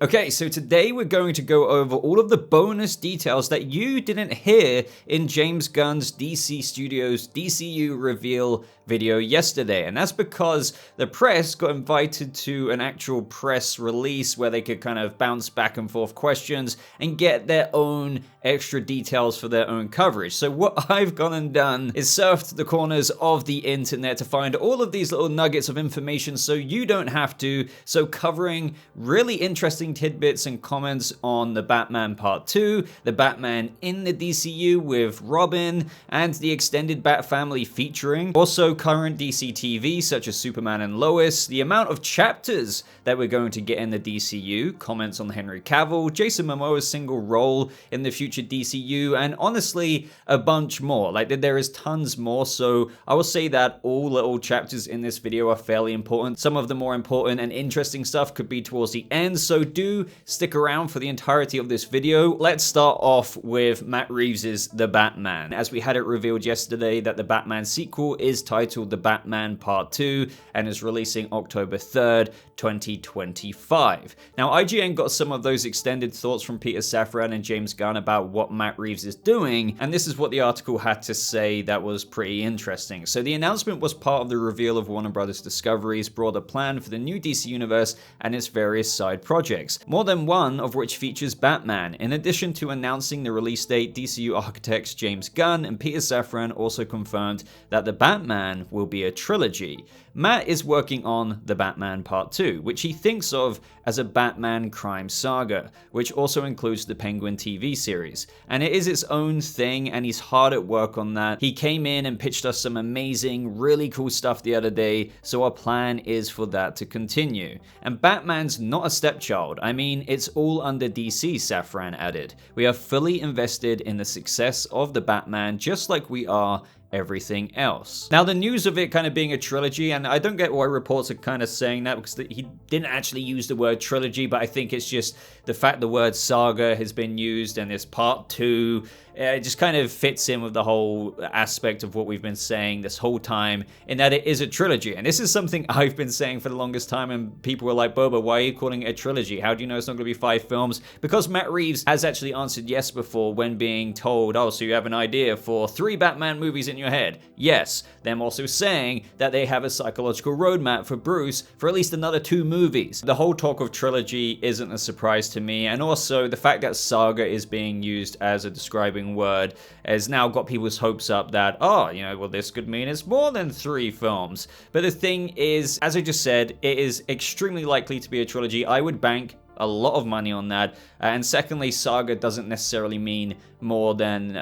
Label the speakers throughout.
Speaker 1: Okay, so today we're going to go over all of the bonus details that you didn't hear in James Gunn's DC Studios DCU reveal video yesterday. And that's because the press got invited to an actual press release where they could kind of bounce back and forth questions and get their own extra details for their own coverage. So what I've gone and done is surfed the corners of the internet to find all of these little nuggets of information so you don't have to. So covering really interesting tidbits and comments on the Batman Part 2, the Batman in the DCU with Robin, and the extended BATFAMILY featuring. Also current DC TV such as Superman and Lois, the amount of chapters that we're going to get in the DCU, comments on Henry Cavill, Jason Momoa's single role in the future DCU, and honestly a bunch more. Like there is tons more, so I will say that all little chapters in this video are fairly important. Some of the more important and interesting stuff could be towards the end, so do stick around for the entirety of this video. Let's start off with Matt Reeves' The Batman. As we had it revealed yesterday that the Batman sequel is titled The Batman Part 2 and is releasing October 3rd, 2025. Now, IGN got some of those extended thoughts from Peter Safran and James Gunn about what Matt Reeves is doing, and this is what the article had to say that was pretty interesting. So the announcement was part of the reveal of Warner Bros. Discovery's broader plan for the new DC Universe and its various side projects, more than one of which features Batman. In addition to announcing the release date, DCU architects James Gunn and Peter Safran also confirmed that The Batman will be a trilogy. Matt is working on The Batman Part 2, which he thinks of as a Batman crime saga, which also includes the Penguin TV series. And it is its own thing, and he's hard at work on that. He came in and pitched us some amazing, really cool stuff the other day, so our plan is for that to continue. And Batman's not a stepchild. I mean, it's all under DC, Safran added. We are fully invested in the success of The Batman, just like we are everything else. Now, the news of it kind of being a trilogy, and I don't get why reports are kind of saying that because he didn't actually use the word trilogy, but I think it's just the fact the word saga has been used and it's part 2. It just kind of fits in with the whole aspect of what we've been saying this whole time, in that it is a trilogy. And this is something I've been saying for the longest time, and people were like, Boba, why are you calling it a trilogy? How do you know it's not going to be 5 films? Because Matt Reeves has actually answered yes before when being told, oh, so you have an idea for 3 Batman movies in your head? Yes. Them also saying that they have a psychological roadmap for Bruce for at least another 2 movies. The whole talk of trilogy isn't a surprise to me, and also the fact that saga is being used as a describing word has now got people's hopes up that, oh, you know, well, this could mean it's more than 3 films. But the thing is, as I just said, it is extremely likely to be a trilogy. I would bank a lot of money on that. And secondly, saga doesn't necessarily mean more than,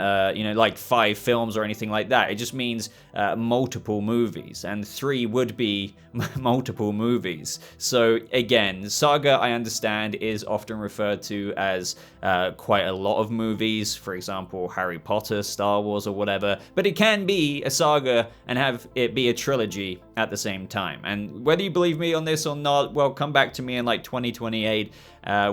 Speaker 1: like 5 films or anything like that. It just means multiple movies, and 3 would be multiple movies. So again, saga, I understand, is often referred to as quite a lot of movies, for example, Harry Potter, Star Wars, or whatever, but it can be a saga and have it be a trilogy at the same time. And whether you believe me on this or not, well, come back to me in like 2028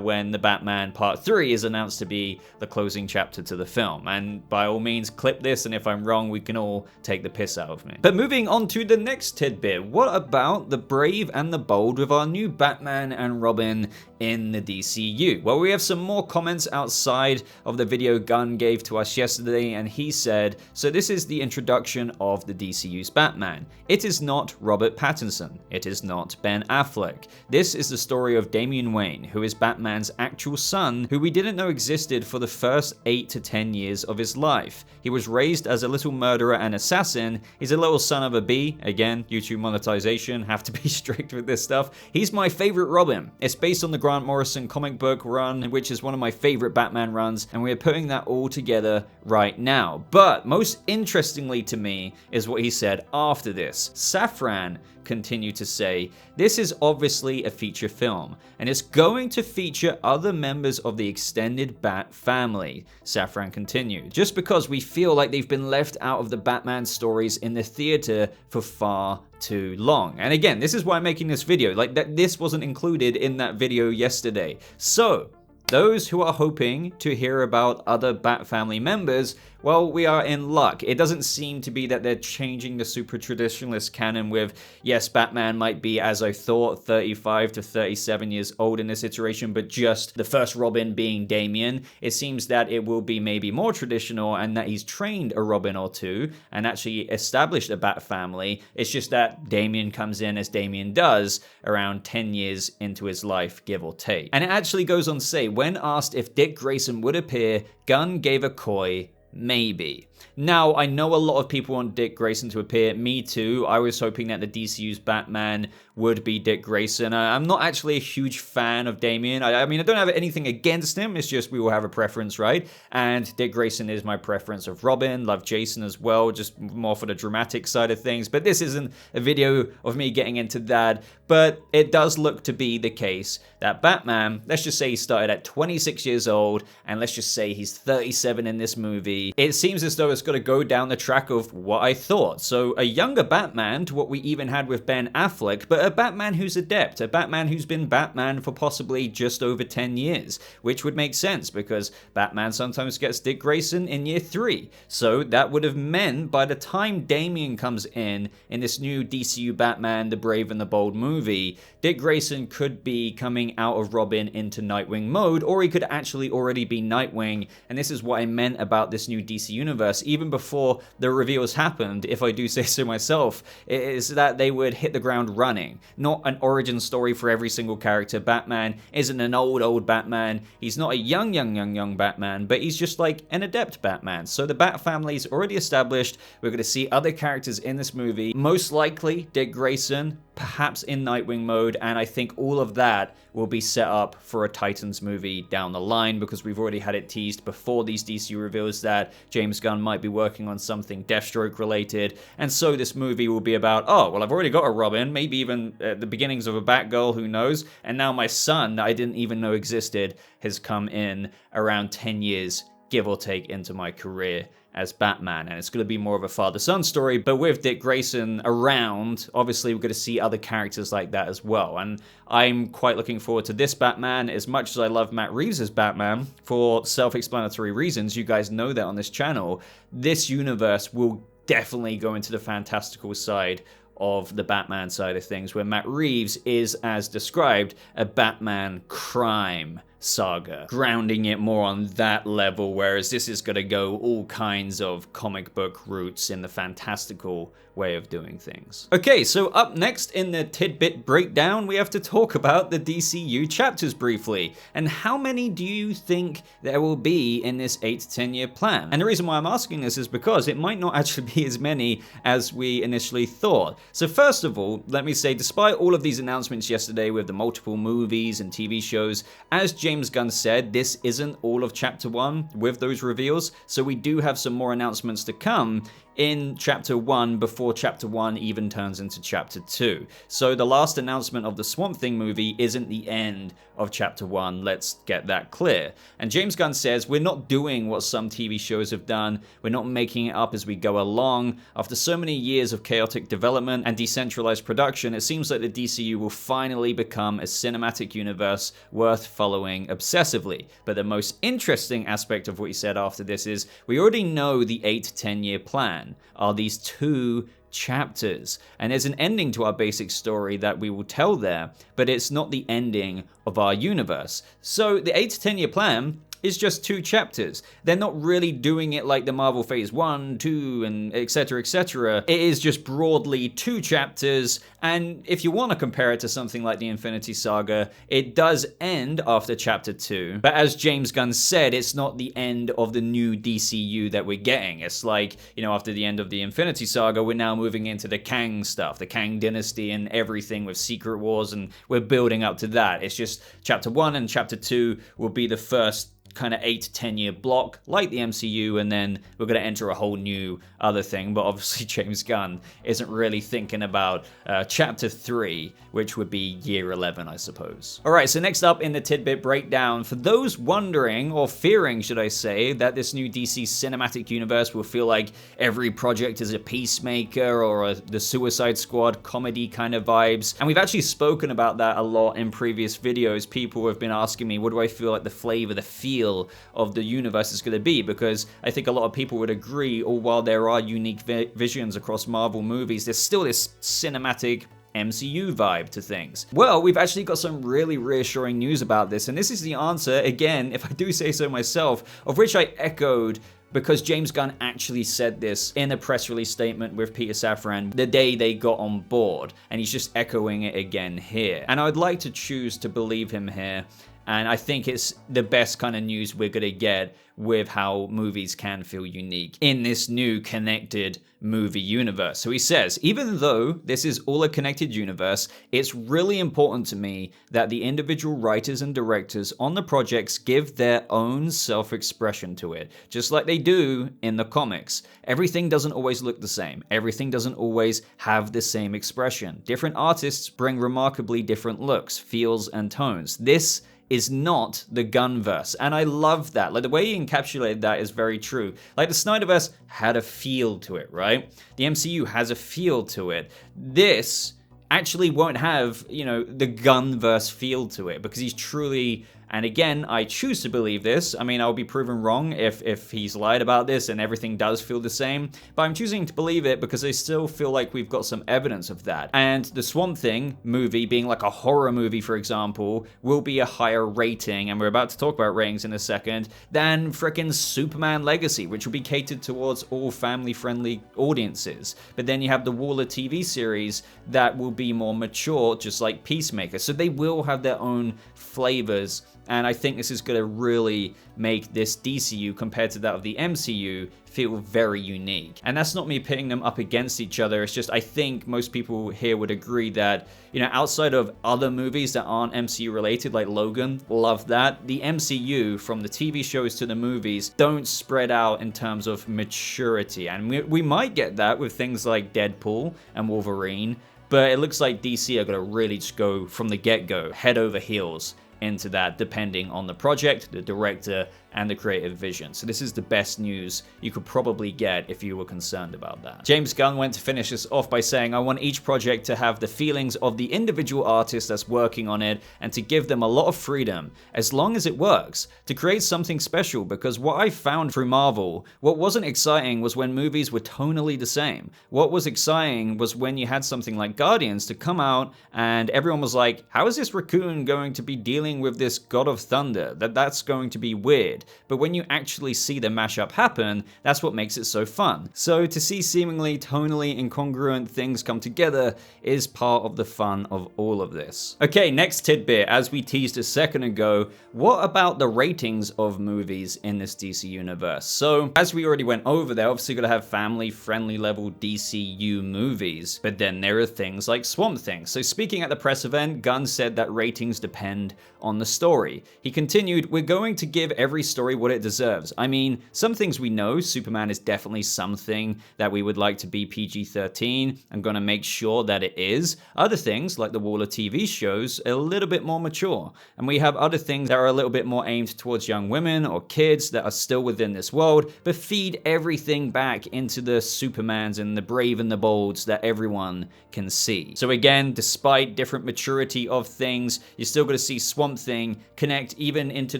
Speaker 1: when The Batman Part 3 is announced to be the closing chapter to the film. And by all means, clip this, and if I'm wrong, we can all take the piss out of me. But moving on to the next tidbit, what about the brave and the bold with our new Batman and Robin in the DCU? Well, we have some more comments outside of the video Gunn gave to us yesterday, and he said, so this is the introduction of the DCU's Batman. It is not Robert Pattinson. It is not Ben Affleck. This is the story of Damian Wayne, who is Batman's actual son, who we didn't know existed for the first 8 to 10 years of his life. He was raised as a little murderer and assassin. He's a little son of a bee. Again, YouTube monetization, have to be strict with this stuff. He's my favorite Robin. It's based on the Grant Morrison comic book run, which is one of my favorite Batman runs, and we are putting that all together right now. But most interestingly to me is what he said after this. Safran continued to say, this is obviously a feature film, and it's going to feature other members of the extended Bat family, Safran continued, just because we feel like they've been left out of the Batman stories in the theater for far too long. And again, this is why I'm making this video, like this wasn't included in that video yesterday. So those who are hoping to hear about other Bat family members, well, we are in luck. It doesn't seem to be that they're changing the super traditionalist canon with, yes, Batman might be, as I thought, 35 to 37 years old in this iteration, but just the first Robin being Damian. It seems that it will be maybe more traditional and that he's trained a Robin or two and actually established a Bat family. It's just that Damian comes in as Damian does around 10 years into his life, give or take. And it actually goes on to say, when asked if Dick Grayson would appear, Gunn gave a coy maybe. Now, I know a lot of people want Dick Grayson to appear. Me too. I was hoping that the DCU's Batman would be Dick Grayson. I'm not actually a huge fan of Damian. I mean, I don't have anything against him. It's just we all have a preference, right? And Dick Grayson is my preference of Robin. Love Jason as well, just more for the dramatic side of things. But this isn't a video of me getting into that. But it does look to be the case that Batman, let's just say he started at 26 years old, and let's just say he's 37 in this movie. It seems as though it's got to go down the track of what I thought. So a younger Batman to what we even had with Ben Affleck, but a Batman who's adept, a Batman who's been Batman for possibly just over 10 years, which would make sense because Batman sometimes gets Dick Grayson in year 3. So that would have meant by the time Damian comes in this new DCU Batman, the Brave and the Bold movie, Dick Grayson could be coming out of Robin into Nightwing mode, or he could actually already be Nightwing. And this is what I meant about this new DC universe, even before the reveals happened, if I do say so myself, is that they would hit the ground running. Not an origin story for every single character. Batman isn't an old Batman. He's not a young Batman, but he's just like an adept Batman. So the Bat family's already established. We're going to see other characters in this movie. Most likely Dick Grayson, perhaps in Nightwing mode, and I think all of that will be set up for a Titans movie down the line because we've already had it teased before these DCU reveals that James Gunn might be working on something Deathstroke related, and so this movie will be about, oh, well, I've already got a Robin, maybe even the beginnings of a Batgirl, who knows, and now my son that I didn't even know existed has come in around 10 years, give or take, into my career as Batman, and it's going to be more of a father-son story, but with Dick Grayson around, obviously we're going to see other characters like that as well, and I'm quite looking forward to this Batman. As much as I love Matt Reeves' Batman, for self-explanatory reasons, you guys know that on this channel, this universe will definitely go into the fantastical side of the Batman side of things, where Matt Reeves is, as described, a Batman crime saga, grounding it more on that level, whereas this is going to go all kinds of comic book roots in the fantastical way of doing things. Okay, so up next in the tidbit breakdown, we have to talk about the DCU chapters briefly, and how many do you think there will be in this 8 to 10 year plan? And the reason why I'm asking this is because it might not actually be as many as we initially thought. So first of all, let me say, despite all of these announcements yesterday with the multiple movies and TV shows, as James Gunn said, this isn't all of Chapter 1 with those reveals, so we do have some more announcements to come in Chapter 1 before Chapter 1 even turns into Chapter 2. So the last announcement of the Swamp Thing movie isn't the end of Chapter 1, let's get that clear. And James Gunn says, we're not doing what some TV shows have done, we're not making it up as we go along. After so many years of chaotic development and decentralized production, it seems like the DCU will finally become a cinematic universe worth following obsessively. But the most interesting aspect of what he said after this is, we already know the 8 to 10 year plan are these 2 chapters, and there's an ending to our basic story that we will tell there, but it's not the ending of our universe. So the 8 to 10 year plan is just 2 chapters. They're not really doing it like the Marvel Phase 1, 2, and etc, etc. It is just broadly 2 chapters, and if you want to compare it to something like the Infinity Saga, it does end after Chapter 2, but as James Gunn said, it's not the end of the new DCU that we're getting. It's like, you know, after the end of the Infinity Saga, we're now moving into the Kang stuff, the Kang Dynasty and everything with Secret Wars, and we're building up to that. It's just Chapter 1 and Chapter 2 will be the first kind of 8 to 10 year block like the MCU, and then we're going to enter a whole new other thing. But obviously James Gunn isn't really thinking about chapter 3, which would be year 11, I suppose. Alright, so next up in the tidbit breakdown, for those wondering, or fearing should I say, that this new DC cinematic universe will feel like every project is a Peacemaker or the Suicide Squad comedy kind of vibes, and we've actually spoken about that a lot in previous videos. People have been asking me, what do I feel like the flavor, the feel of the universe is going to be? Because I think a lot of people would agree, or while there are unique visions across Marvel movies, there's still this cinematic MCU vibe to things. Well, we've actually got some really reassuring news about this, and this is the answer, again, if I do say so myself, of which I echoed because James Gunn actually said this in a press release statement with Peter Safran the day they got on board, and he's just echoing it again here. And I'd like to choose to believe him here, and I think it's the best kind of news we're gonna get with how movies can feel unique in this new connected movie universe. So he says, even though this is all a connected universe, it's really important to me that the individual writers and directors on the projects give their own self-expression to it, just like they do in the comics. Everything doesn't always look the same. Everything doesn't always have the same expression. Different artists bring remarkably different looks, feels, and tones. This is not the Gunverse, and I love that. Like, the way he encapsulated that is very true. Like, the Snyderverse had a feel to it, right? The MCU has a feel to it. This actually won't have, you know, the Gunverse feel to it, because he's truly, and again, I choose to believe this. I mean, I'll be proven wrong if he's lied about this and everything does feel the same, but I'm choosing to believe it because I still feel like we've got some evidence of that. And the Swamp Thing movie, being like a horror movie, for example, will be a higher rating, and we're about to talk about ratings in a second, than frickin' Superman Legacy, which will be catered towards all family-friendly audiences. But then you have the Waller TV series that will be more mature, just like Peacemaker. So they will have their own flavors, and I think this is going to really make this DCU, compared to that of the MCU, feel very unique. And that's not me pitting them up against each other, it's just I think most people here would agree that, you know, outside of other movies that aren't MCU related, like Logan, love that, the MCU, from the TV shows to the movies, don't spread out in terms of maturity. And we might get that with things like Deadpool and Wolverine, but it looks like DC are going to really just go from the get-go, head over heels into that, depending on the project, the director, and the creative vision. So this is the best news you could probably get if you were concerned about that. James Gunn went to finish this off by saying, I want each project to have the feelings of the individual artist that's working on it, and to give them a lot of freedom, as long as it works, to create something special. Because what I found through Marvel, what wasn't exciting was when movies were tonally the same. What was exciting was when you had something like Guardians to come out and everyone was like, how is this raccoon going to be dealing with this God of Thunder? That's going to be weird. But when you actually see the mashup happen, that's what makes it so fun. So to see seemingly tonally incongruent things come together is part of the fun of all of this. Okay, next tidbit, as we teased a second ago, what about the ratings of movies in this DC universe? So as we already went over, they're obviously going to have family-friendly level DCU movies, but then there are things like Swamp Thing. So speaking at the press event, Gunn said that ratings depend on the story. He continued, we're going to give every story what it deserves. I mean, some things we know, Superman is definitely something that we would like to be PG-13. I'm going to make sure that it is. Other things, like the Waller TV shows, are a little bit more mature. And we have other things that are a little bit more aimed towards young women or kids that are still within this world, but feed everything back into the Supermans and the Brave and the Bolds that everyone can see. So again, despite different maturity of things, you're still going to see Swamp Thing connect even into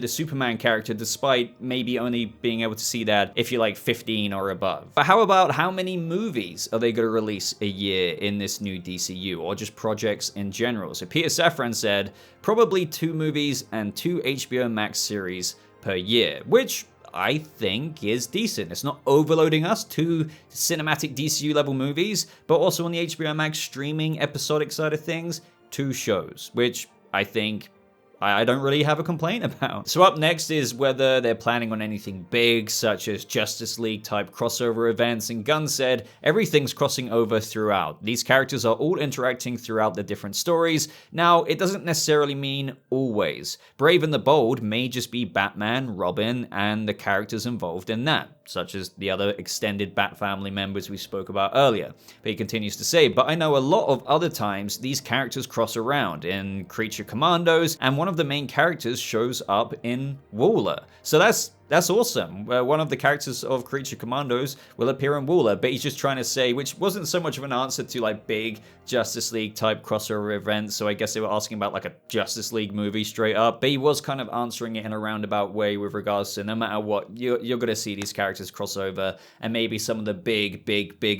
Speaker 1: the Superman character, despite maybe only being able to see that if you're like 15 or above. But how about how many movies are they going to release a year in this new DCU, or just projects in general? So Peter Safran said probably 2 movies and 2 HBO Max series per year, which I think is decent. It's not overloading us, 2 cinematic DCU level movies, but also on the HBO Max streaming episodic side of things, 2 shows, which I think I don't really have a complaint about. So up next is whether they're planning on anything big, such as Justice League type crossover events, and Gunn said everything's crossing over throughout. These characters are all interacting throughout the different stories. Now, it doesn't necessarily mean always. Brave and the Bold may just be Batman, Robin, and the characters involved in that, such as the other extended BATFAMILY members we spoke about earlier. But he continues to say, but I know a lot of other times these characters cross around in Creature Commandos, and one of the main characters shows up in Waller. So that's awesome. One of the characters of Creature Commandos will appear in Waller, but he's just trying to say, which wasn't so much of an answer to like big Justice League type crossover events, so I guess they were asking about like a Justice League movie straight up, but he was kind of answering it in a roundabout way with regards to no matter what, you're going to see these characters cross over, and maybe some of the big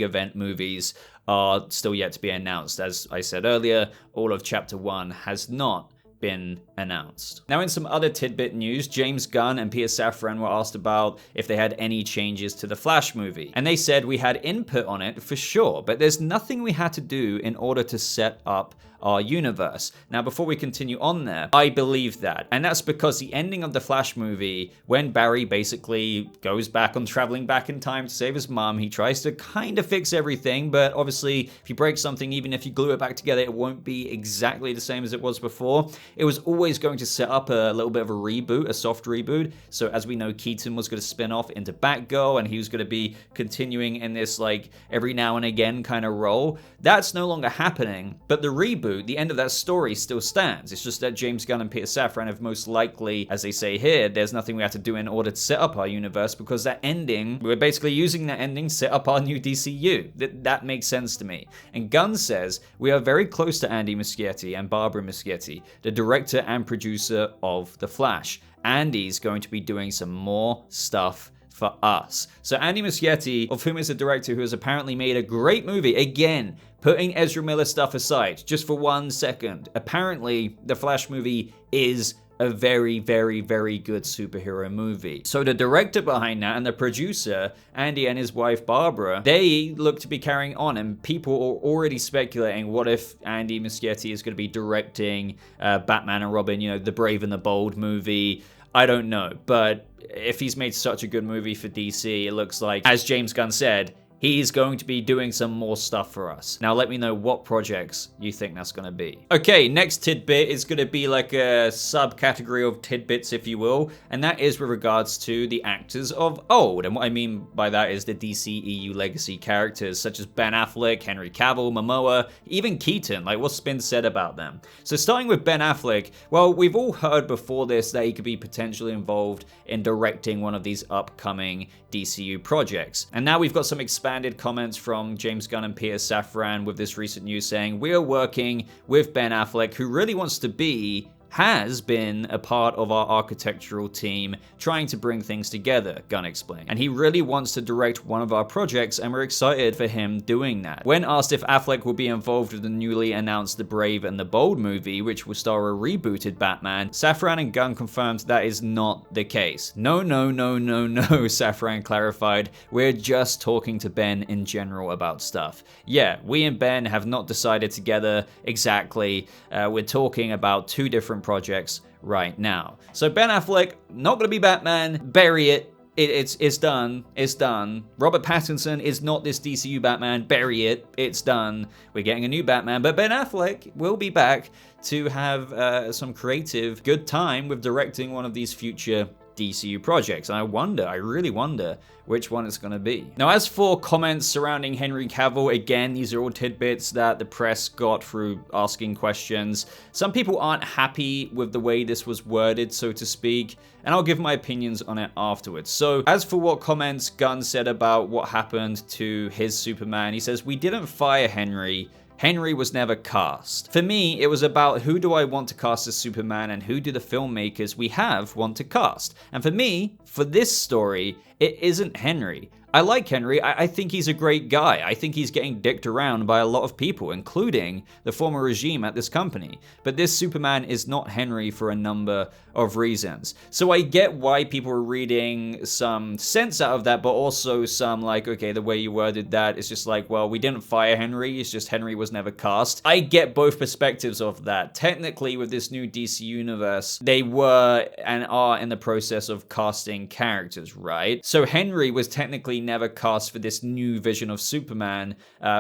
Speaker 1: event movies are still yet to be announced. As I said earlier, all of Chapter 1 has not been announced. Now, in some other tidbit news, James Gunn and Peter Safran were asked about if they had any changes to the Flash movie, and they said we had input on it for sure, but there's nothing we had to do in order to set up our universe. Now, before we continue on there, I believe that, and that's because the ending of the Flash movie, when Barry basically goes back on traveling back in time to save his mom, he tries to kind of fix everything, but obviously if you break something, even if you glue it back together, it won't be exactly the same as it was before. It was always going to set up a little bit of a reboot, a soft reboot. So as we know, Keaton was going to spin off into Batgirl, and he was going to be continuing in this like every now and again kind of role. That's no longer happening, but the reboot, the end of that story still stands. It's just that James Gunn and Peter Safran have most likely, as they say here, there's nothing we have to do in order to set up our universe, because that ending, we're basically using that ending to set up our new DCU. That makes sense to me. And Gunn says, we are very close to Andy Muschietti and Barbara Muschietti, the director and producer of The Flash. Andy's going to be doing some more stuff for us. So Andy Muschietti, of whom is a director who has apparently made a great movie, again, putting Ezra Miller stuff aside, just for 1 second, apparently the Flash movie is a very good superhero movie. So the director behind that and the producer, Andy and his wife Barbara, they look to be carrying on, and people are already speculating, what if Andy Muschietti is going to be directing Batman and Robin, you know, the Brave and the Bold movie? I don't know, but if he's made such a good movie for DC, it looks like, as James Gunn said, he's going to be doing some more stuff for us. Now let me know what projects you think that's going to be. Okay, next tidbit is going to be like a subcategory of tidbits, if you will, and that is with regards to the actors of old. And what I mean by that is the DCEU legacy characters, such as Ben Affleck, Henry Cavill, Momoa, even Keaton. Like, what's been said about them? So starting with Ben Affleck, well, we've all heard before this that he could be potentially involved in directing one of these upcoming DCU projects. And now we've got some expanded comments from James Gunn and Peter Safran with this recent news saying, we are working with Ben Affleck, who really wants to be, has been a part of our architectural team trying to bring things together, Gunn explained. And he really wants to direct one of our projects, and we're excited for him doing that. When asked if Affleck will be involved with the newly announced The Brave and the Bold movie, which will star a rebooted Batman, Safran and Gunn confirmed that is not the case. No, Safran clarified. We're just talking to Ben in general about stuff. Yeah, we and Ben have not decided together exactly. We're talking about 2 different projects right now. So Ben Affleck, not going to be Batman, bury it. It's done. It's done. Robert Pattinson is not this DCU Batman, bury it. It's done. We're getting a new Batman, but Ben Affleck will be back to have some creative good time with directing one of these future DCU projects. And I really wonder which one it's going to be. Now, as for comments surrounding Henry Cavill, again, these are all tidbits that the press got through asking questions. Some people aren't happy with the way this was worded, so to speak, and I'll give my opinions on it afterwards. So, as for what comments Gunn said about what happened to his Superman, he says, we didn't fire Henry. Henry was never cast. For me, it was about who do I want to cast as Superman and who do the filmmakers we have want to cast. And for me, for this story, it isn't Henry. I like Henry. I think he's a great guy. I think he's getting dicked around by a lot of people, including the former regime at this company. But this Superman is not Henry for a number of reasons. So I get why people are reading some sense out of that, but also some like, okay, the way you worded that is just like, well, we didn't fire Henry, it's just Henry was never cast. I get both perspectives of that. Technically, with this new DC universe, they were and are in the process of casting characters, right? So Henry was technically never cast for this new vision of Superman,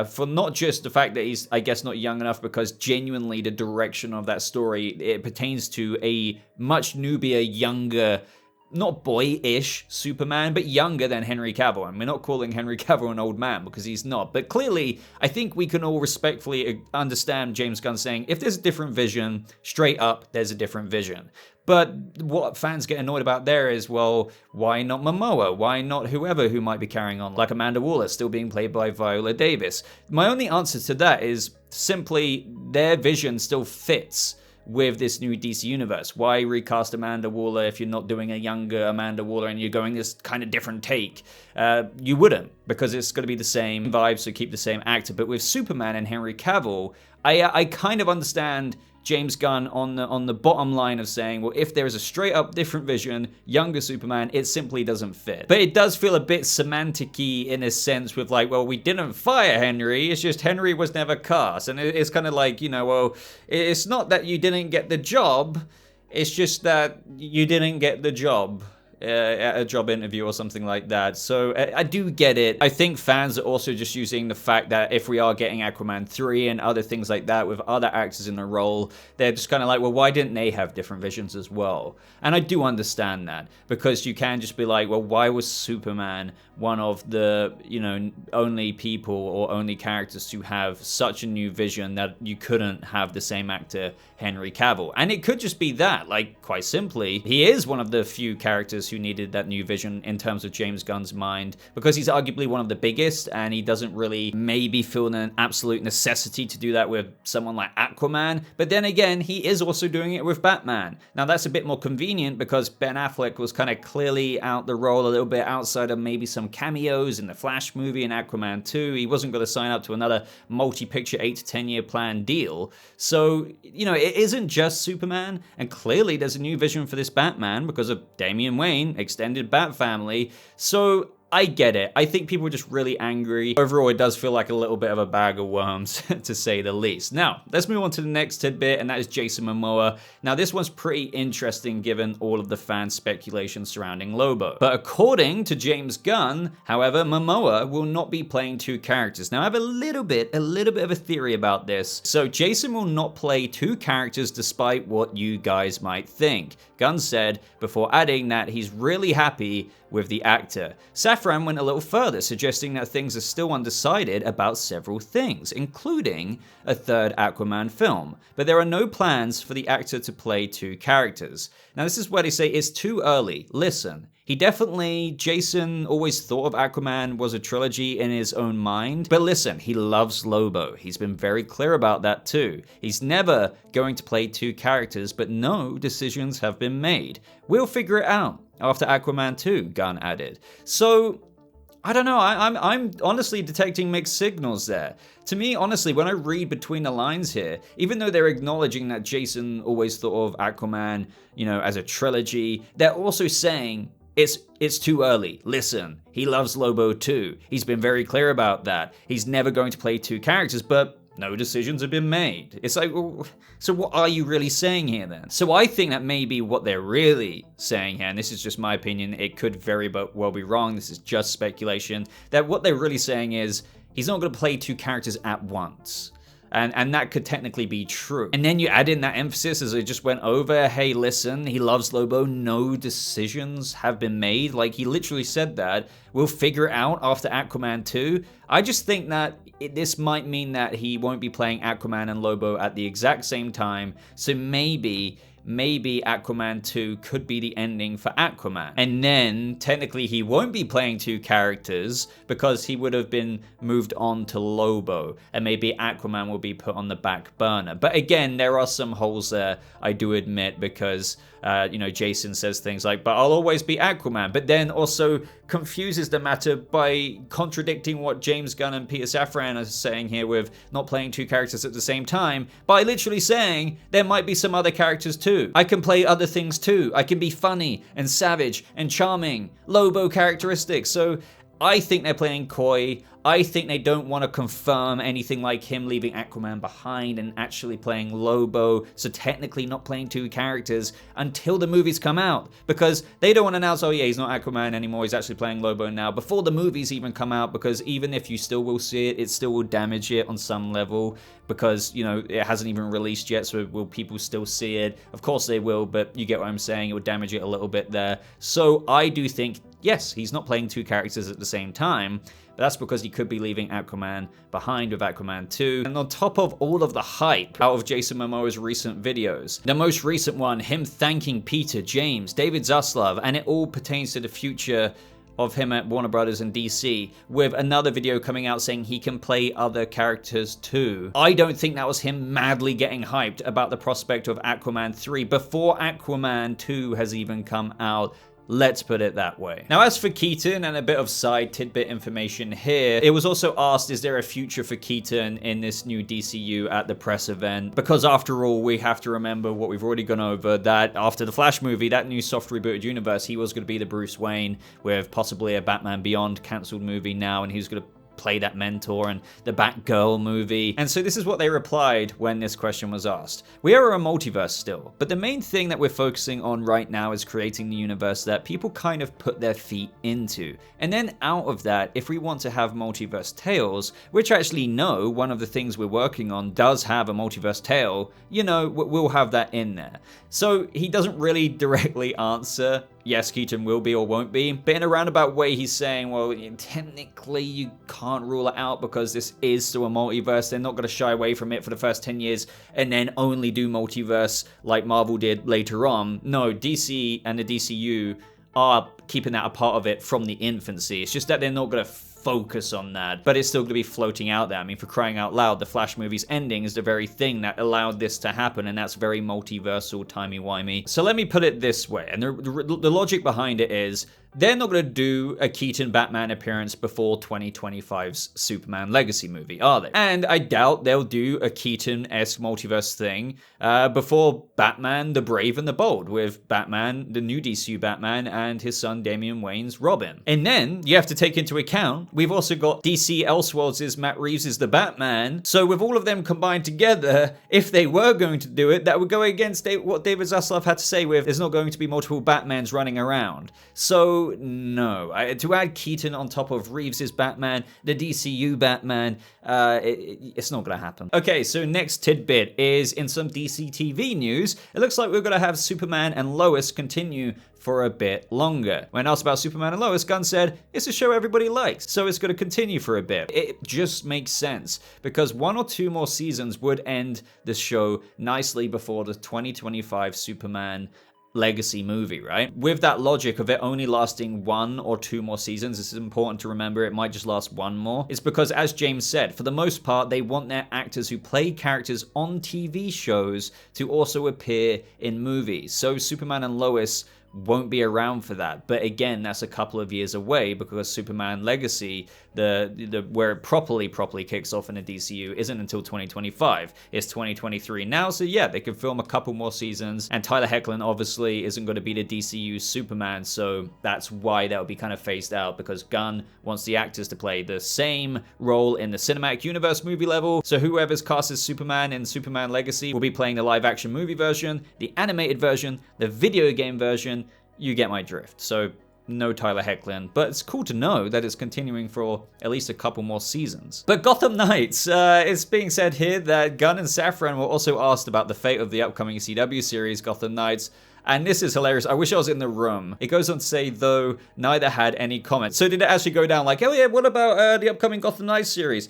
Speaker 1: for not just the fact that he's, I guess, not young enough, because genuinely the direction of that story, it pertains to a much newbier, younger, not boy-ish Superman, but younger than Henry Cavill. And we're not calling Henry Cavill an old man, because he's not. But clearly, I think we can all respectfully understand James Gunn saying, if there's a different vision, straight up, there's a different vision. But what fans get annoyed about there is, well, why not Momoa? Why not whoever who might be carrying on, like Amanda Waller, still being played by Viola Davis? My only answer to that is simply their vision still fits with this new DC universe. Why recast Amanda Waller if you're not doing a younger Amanda Waller and you're going this kind of different take? You wouldn't, because it's going to be the same vibe, so keep the same actor. But with Superman and Henry Cavill, I kind of understand James Gunn on the bottom line of saying, well, if there is a straight up different vision, younger Superman, it simply doesn't fit. But it does feel a bit semantic-y in a sense with like, well, we didn't fire Henry, it's just Henry was never cast. And it's kind of like, you know, well, it's not that you didn't get the job, it's just that you didn't get the job at a job interview or something like that. So I do get it. I think fans are also just using the fact that if we are getting Aquaman 3 and other things like that with other actors in the role, they're just kind of like, well, why didn't they have different visions as well? And I do understand that, because you can just be like, well, why was Superman one of the, you know, only people or only characters to have such a new vision that you couldn't have the same actor, Henry Cavill? And it could just be that, like, quite simply, he is one of the few characters who needed that new vision in terms of James Gunn's mind, because he's arguably one of the biggest, and he doesn't really maybe feel an absolute necessity to do that with someone like Aquaman. But then again, he is also doing it with Batman. Now that's a bit more convenient, because Ben Affleck was kind of clearly out the role a little bit outside of maybe some cameos in the Flash movie and Aquaman 2. He wasn't going to sign up to another multi-picture 8 to 10 year plan deal. So, you know, it isn't just Superman, and clearly there's a new vision for this Batman because of Damian Wayne, extended BATFAMILY. So I get it. I think people are just really angry. Overall, it does feel like a little bit of a bag of worms, to say the least. Now, let's move on to the next tidbit, and that is Jason Momoa. Now, this one's pretty interesting given all of the fan speculation surrounding Lobo. But according to James Gunn, however, Momoa will not be playing two characters. Now, I have a little bit of a theory about this. So, Jason will not play two characters despite what you guys might think. Gunn said, before adding that he's really happy with the actor. Safran went a little further, suggesting that things are still undecided about several things, including a third Aquaman film. But there are no plans for the actor to play two characters. Now, this is where they say it's too early. Listen. Jason always thought of Aquaman was a trilogy in his own mind. But listen, he loves Lobo. He's been very clear about that too. He's never going to play two characters, but no decisions have been made. We'll figure it out after Aquaman 2, Gunn added. So, I don't know, I'm honestly detecting mixed signals there. To me, honestly, when I read between the lines here, even though they're acknowledging that Jason always thought of Aquaman, you know, as a trilogy, they're also saying, it's too early. Listen, he loves Lobo too. He's been very clear about that. He's never going to play two characters, but no decisions have been made. It's like, so what are you really saying here then? So I think that maybe what they're really saying here, and this is just my opinion, it could very well be wrong, this is just speculation, that what they're really saying is he's not going to play two characters at once. And that could technically be true. And then you add in that emphasis as I just went over, hey, listen, he loves Lobo, no decisions have been made. Like, he literally said that. We'll figure it out after Aquaman 2. I just think that this might mean that he won't be playing Aquaman and Lobo at the exact same time. So maybe Aquaman 2 could be the ending for Aquaman. And then, technically, he won't be playing two characters because he would have been moved on to Lobo. And maybe Aquaman will be put on the back burner. But again, there are some holes there, I do admit, because Jason says things like, but I'll always be Aquaman, but then also confuses the matter by contradicting what James Gunn and Peter Safran are saying here with not playing two characters at the same time, by literally saying there might be some other characters too. I can play other things too. I can be funny and savage and charming, Lobo characteristics. So I think they're playing coy. I think they don't want to confirm anything like him leaving Aquaman behind and actually playing Lobo, so technically not playing two characters until the movies come out, because they don't want to announce, oh yeah, he's not Aquaman anymore, he's actually playing Lobo now, before the movies even come out, because even if you still will see it, it still will damage it on some level, because, it hasn't even released yet, so will people still see it? Of course they will, but you get what I'm saying, it would damage it a little bit there. So I do think, yes, he's not playing two characters at the same time, but that's because he could be leaving Aquaman behind with Aquaman 2. And on top of all of the hype out of Jason Momoa's recent videos, the most recent one, him thanking Peter, James, David Zaslav, and it all pertains to the future of him at Warner Brothers and DC, with another video coming out saying he can play other characters too. I don't think that was him madly getting hyped about the prospect of Aquaman 3 before Aquaman 2 has even come out. Let's put it that way. Now, as for Keaton, and a bit of side tidbit information here, it was also asked, is there a future for Keaton in this new DCU at the press event? Because after all, we have to remember what we've already gone over, that after the Flash movie, that new soft rebooted universe, he was going to be the Bruce Wayne, with possibly a Batman Beyond cancelled movie now, and he was going to play that mentor, and the Batgirl movie. And so this is what they replied when this question was asked. We are a multiverse still, but the main thing that we're focusing on right now is creating the universe that people kind of put their feet into. And then out of that, if we want to have multiverse tales, which actually no, one of the things we're working on does have a multiverse tale, we'll have that in there. So he doesn't really directly answer yes, Keaton will be or won't be, but in a roundabout way, he's saying, well, technically you can't rule it out because this is still a multiverse. They're not going to shy away from it for the first 10 years and then only do multiverse like Marvel did later on. No, DC and the DCU are keeping that a part of it from the infancy. It's just that they're not going to focus on that, but it's still going to be floating out there. I mean, for crying out loud, the Flash movie's ending is the very thing that allowed this to happen, and that's very multiversal, timey-wimey. So let me put it this way, and the logic behind it is, they're not going to do a Keaton Batman appearance before 2025's Superman Legacy movie, are they? And I doubt they'll do a Keaton-esque multiverse thing before Batman the Brave and the Bold, with Batman, the new DCU Batman, and his son Damian Wayne's Robin. And then you have to take into account, we've also got DC Elseworlds' Matt Reeves' The Batman. So with all of them combined together, if they were going to do it, that would go against what David Zaslav had to say with, there's not going to be multiple Batmans running around. So no, to add Keaton on top of Reeves' Batman, the DCU Batman, it's not going to happen. Okay, so next tidbit is in some DC TV news, it looks like we're going to have Superman and Lois continue for a bit longer. When asked about Superman and Lois, Gunn said, it's a show everybody likes, so it's going to continue for a bit. It just makes sense, because 1 or 2 more seasons would end the show nicely before the 2025 Superman Legacy movie, right? With that logic of it only lasting 1 or 2 more seasons, it's important to remember it might just last 1 more. It's because, as James said, for the most part, they want their actors who play characters on TV shows to also appear in movies. So Superman and Lois won't be around for that. But again, that's a couple of years away, because Superman Legacy, the where it properly kicks off in the DCU, isn't until 2025. It's 2023 now, so yeah, they could film a couple more seasons, and Tyler Hoechlin obviously isn't going to be the DCU Superman, so that's why that would be kind of phased out, because Gunn wants the actors to play the same role in the cinematic universe movie level. So whoever's cast as Superman in Superman Legacy will be playing the live action movie version, the animated version, the video game version. You get my drift. So no Tyler Hoechlin, but it's cool to know that it's continuing for at least a couple more seasons. But Gotham Knights, it's being said here that Gunn and Safran were also asked about the fate of the upcoming CW series Gotham Knights, and this is hilarious. I wish I was in the room. It goes on to say, though, neither had any comment. So did it actually go down like, oh yeah, what about the upcoming Gotham Knights series?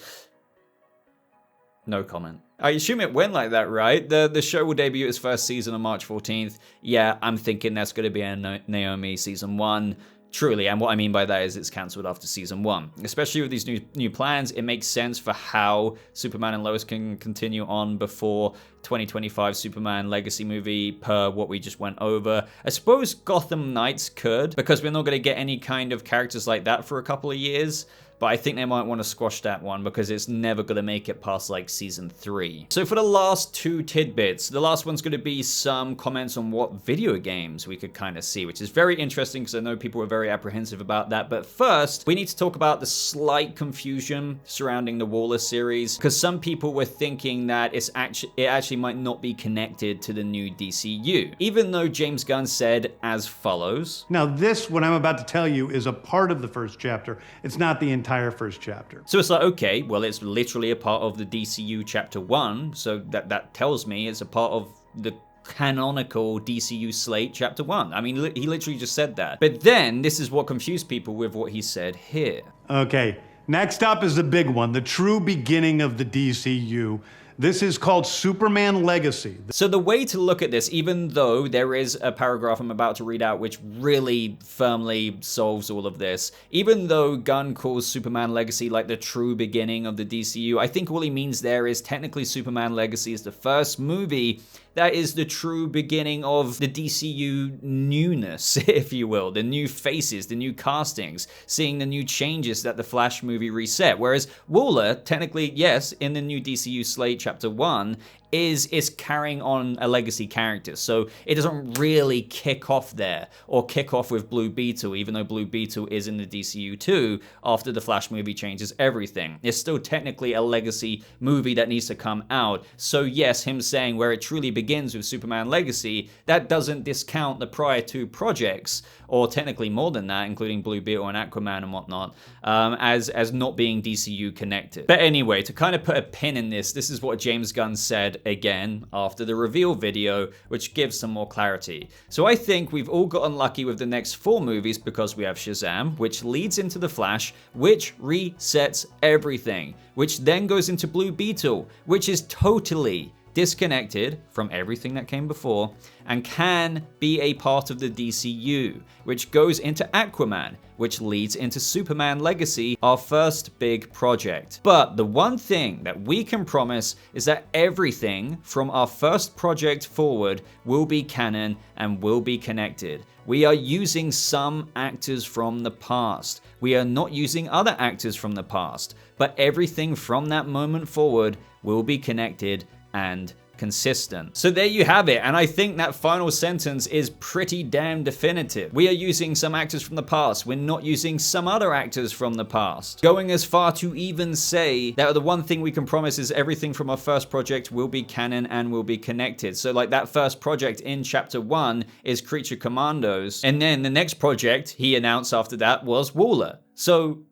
Speaker 1: No comment. I assume it went like that, right? The show will debut its first season on March 14th. Yeah, I'm thinking that's going to be a Naomi season 1. Truly, and what I mean by that is it's cancelled after season 1. Especially with these new plans, it makes sense for how Superman and Lois can continue on before 2025 Superman Legacy movie per what we just went over. I suppose Gotham Knights could, because we're not going to get any kind of characters like that for a couple of years. But I think they might want to squash that one because it's never going to make it past like season 3. So for the last 2 tidbits, the last one's going to be some comments on what video games we could kind of see, which is very interesting because I know people were very apprehensive about that. But first, we need to talk about the slight confusion surrounding the Waller series, because some people were thinking that it actually might not be connected to the new DCU, even though James Gunn said as follows.
Speaker 2: Now this, what I'm about to tell you, is a part of the first chapter. It's not the entire first chapter.
Speaker 1: So it's like, okay, well, it's literally a part of the DCU chapter 1, so that tells me it's a part of the canonical DCU slate chapter 1. I mean, he literally just said that. But then this is what confused people with what he said here.
Speaker 2: Okay, next up is the big one, the true beginning of the DCU. This is called Superman Legacy.
Speaker 1: So the way to look at this, even though there is a paragraph I'm about to read out which really firmly solves all of this, even though Gunn calls Superman Legacy like the true beginning of the DCU, I think all he means there is technically Superman Legacy is the first movie that is the true beginning of the DCU newness, if you will, the new faces, the new castings, seeing the new changes that the Flash movie reset. Whereas Waller, technically, yes, in the new DCU slate chapter 1, is carrying on a legacy character. So it doesn't really kick off there, or kick off with Blue Beetle, even though Blue Beetle is in the DCU too, after the Flash movie changes everything. It's still technically a legacy movie that needs to come out. So yes, him saying where it truly begins with Superman Legacy, that doesn't discount the prior 2 projects, or technically more than that, including Blue Beetle and Aquaman and whatnot, as not being DCU connected. But anyway, to kind of put a pin in this is what James Gunn said again after the reveal video, which gives some more clarity. So I think we've all gotten lucky with the next 4 movies because we have Shazam, which leads into The Flash, which resets everything, which then goes into Blue Beetle, which is totally disconnected from everything that came before and can be a part of the DCU, which goes into Aquaman, which leads into Superman Legacy, our first big project. But the one thing that we can promise is that everything from our first project forward will be canon and will be connected. We are using some actors from the past. We are not using other actors from the past, but everything from that moment forward will be connected and consistent. So there you have it, and I think that final sentence is pretty damn definitive. We are using some actors from the past, we're not using some other actors from the past. Going as far to even say that the one thing we can promise is everything from our first project will be canon and will be connected. So like that first project in chapter 1 is Creature Commandos, and then the next project he announced after that was Waller. So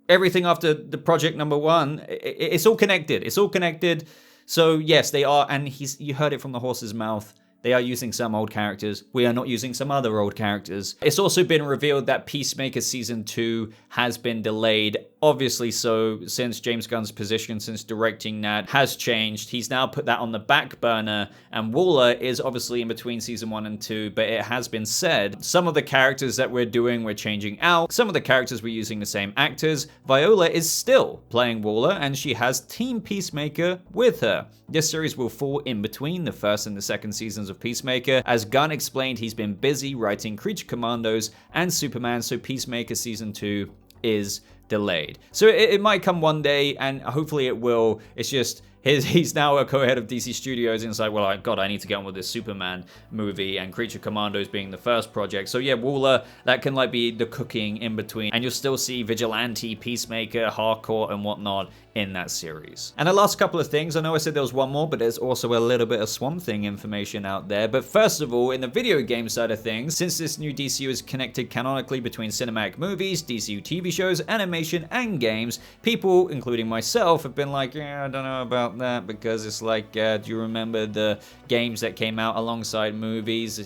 Speaker 1: everything after the project number 1, it's all connected. It's all connected. So yes, they are, and you heard it from the horse's mouth. They are using some old characters. We are not using some other old characters. It's also been revealed that Peacemaker Season 2 has been delayed. Obviously so, since James Gunn's position since directing that has changed. He's now put that on the back burner, and Waller is obviously in between Season 1 and 2, but it has been said some of the characters that we're doing, we're changing out. Some of the characters we're using the same actors. Viola is still playing Waller, and she has Team Peacemaker with her. This series will fall in between the first and the second seasons of Peacemaker. As Gunn explained, he's been busy writing Creature Commandos and Superman, so Peacemaker Season 2 is delayed. So it might come one day, and hopefully it will. It's just he's now a co-head of DC Studios, and it's like, well, God, I need to get on with this Superman movie, and Creature Commandos being the first project. So yeah, Waller, that can like be the cooking in between, and you'll still see Vigilante, Peacemaker, Harcourt, and whatnot in that series. And the last couple of things, I know I said there was one more, but there's also a little bit of Swamp Thing information out there. But first of all, in the video game side of things, since this new DCU is connected canonically between cinematic movies, DCU TV shows, animation, and games, people, including myself, have been like, yeah, I don't know about that, because it's like, do you remember the games that came out alongside movies?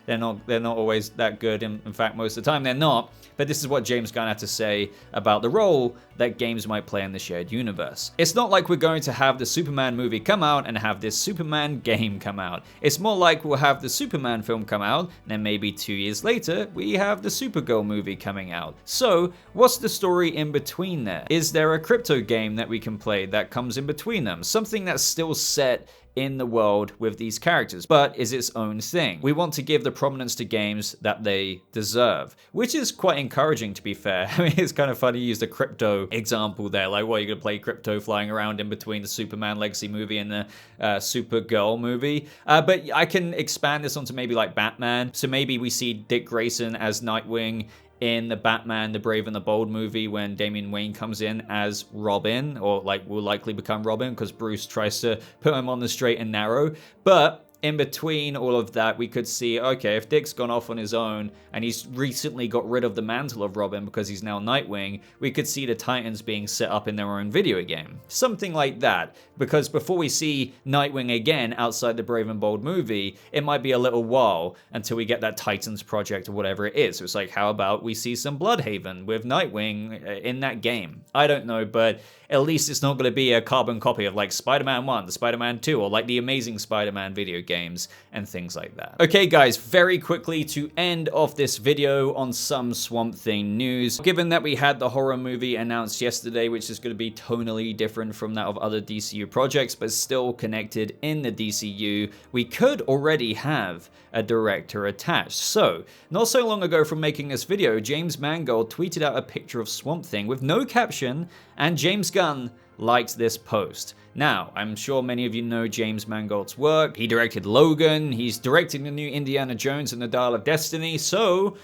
Speaker 1: They're not always that good. In fact, most of the time they're not. But this is what James Gunn had to say about the role that games might play in the shared universe. It's not like we're going to have the Superman movie come out and have this Superman game come out. It's more like we'll have the Superman film come out, and then maybe 2 years later, we have the Supergirl movie coming out. So, what's the story in between there? Is there a crypto game that we can play that comes in between them? Something that's still set in the world with these characters, but is its own thing. We want to give the prominence to games that they deserve, which is quite encouraging, to be fair. I mean, it's kind of funny to use the crypto example there, like, what, you're gonna play crypto flying around in between the Superman Legacy movie and the Supergirl movie. But I can expand this onto maybe like Batman. So maybe we see Dick Grayson as Nightwing in the Batman, the Brave and the Bold movie when Damian Wayne comes in as Robin, or like will likely become Robin because Bruce tries to put him on the straight and narrow. But in between all of that, we could see, okay, if Dick's gone off on his own and he's recently got rid of the mantle of Robin because he's now Nightwing, we could see the Titans being set up in their own video game. Something like that. Because before we see Nightwing again outside the Brave and Bold movie, it might be a little while until we get that Titans project or whatever it is. So it's like, how about we see some Bloodhaven with Nightwing in that game? I don't know, but at least it's not going to be a carbon copy of like Spider-Man 1, the Spider-Man 2, or like the Amazing Spider-Man video games and things like that. Okay guys, very quickly to end off this video on some Swamp Thing news. Given that we had the horror movie announced yesterday, which is going to be tonally different from that of other DCU projects, but still connected in the DCU, we could already have a director attached. So, not so long ago from making this video, James Mangold tweeted out a picture of Swamp Thing with no caption, and James Gunn liked this post. Now, I'm sure many of you know James Mangold's work. He directed Logan, he's directing the new Indiana Jones and the Dial of Destiny, so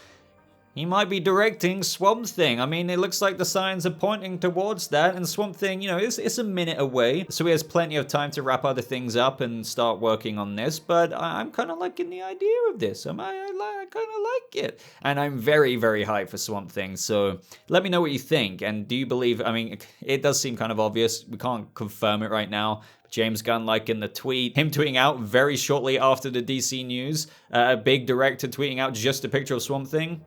Speaker 1: he might be directing Swamp Thing. I mean, it looks like the signs are pointing towards that, and Swamp Thing, you know, it's a minute away, so he has plenty of time to wrap other things up and start working on this, but I'm kind of liking the idea of this. I kind of like it. And I'm very, very hyped for Swamp Thing, so let me know what you think, and do you believe, I mean, it does seem kind of obvious, we can't confirm it right now, James Gunn liking the tweet, him tweeting out very shortly after the DC news, a big director tweeting out just a picture of Swamp Thing.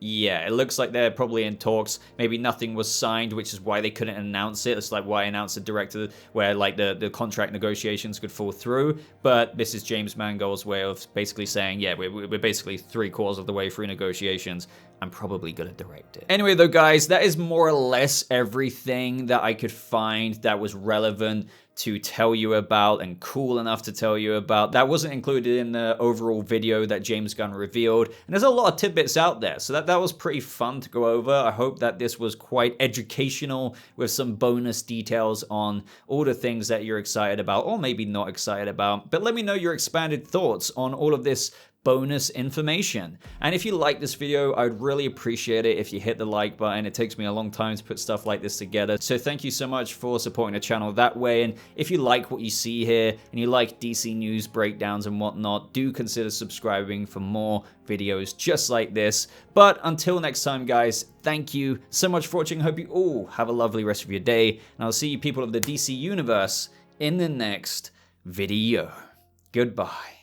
Speaker 1: Yeah, it looks like they're probably in talks. Maybe nothing was signed, which is why they couldn't announce it. It's like why announce a director where like the contract negotiations could fall through. But this is James Mangold's way of basically saying, yeah, we're basically 3/4 of the way through negotiations. I'm probably gonna direct it. Anyway though guys, that is more or less everything that I could find that was relevant to tell you about and cool enough to tell you about. That wasn't included in the overall video that James Gunn revealed. And there's a lot of tidbits out there, so that was pretty fun to go over. I hope that this was quite educational with some bonus details on all the things that you're excited about or maybe not excited about. But let me know your expanded thoughts on all of this bonus information. And if you like this video, I would really appreciate it if you hit the like button. It takes me a long time to put stuff like this together. So thank you so much for supporting the channel that way. And if you like what you see here and you like DC news breakdowns and whatnot, do consider subscribing for more videos just like this. But until next time, guys, thank you so much for watching. I hope you all have a lovely rest of your day. And I'll see you people of the DC universe in the next video. Goodbye.